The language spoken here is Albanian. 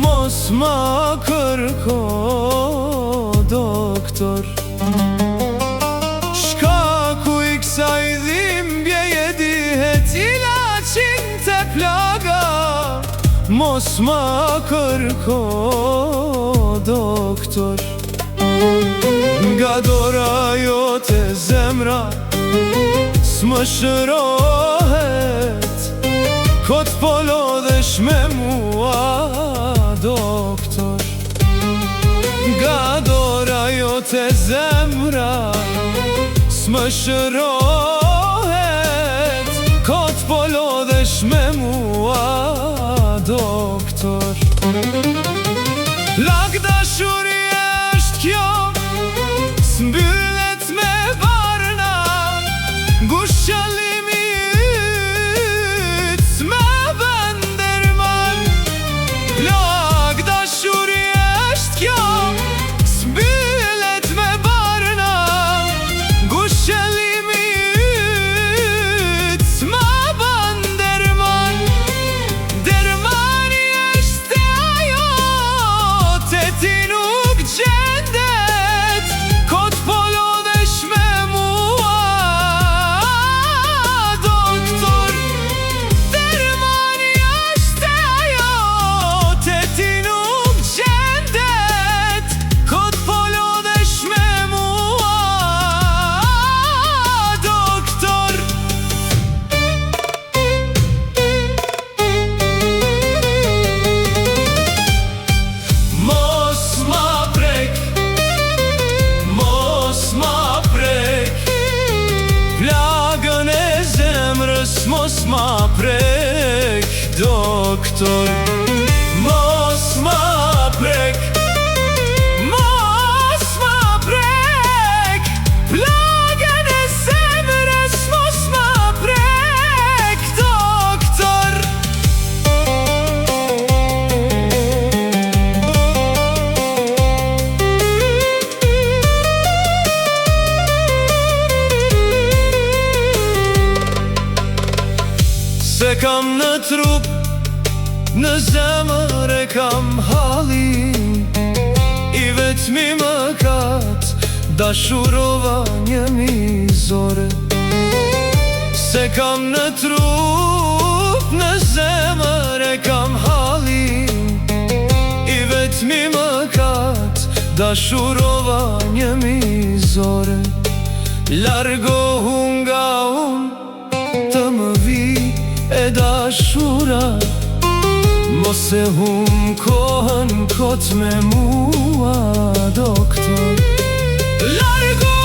mos ma kërko doktor. Shkaku I kësaj dhimbje je dihet ilaqin të plaga, mos ma kërko doktor. Nga dora jote zemra s'më shërohet, kot po lodhesh me mua doktor. Nga dora jote zemra s'më shërohet, kot po lodhesh me mua doktor. Lak dashuri është kjo, s'mbyllet me barna, ngush qëllimi yt s'me bën ndërman. Lak dashuri është kjo, s'mbyllet me barna, ngush qëllimi yt s'me bën ndërman. Ndërmani është ajo te ti nuk gjendet, kot po lodhesh me mua doktor. Ndërmani është ajo te ti nuk gjendet, kot po lodhesh me mua doktor. Mos ma prek, mos ma prek, plagën e zemrës mos ma prek doktor. Mos ma prek, mos ma prek, plagën e zemrës mos ma prek doktor. Se kam në trup, në zemër e kam halin, I vetmi mëkat, dashurova një mizore. Se kam në trup, në zemër e kam halin, I vetmi mëkat, dashurova një mizore. Largohu nga unë, të më vi e dashura, mos e hum kohën kot me mua doktor. Largo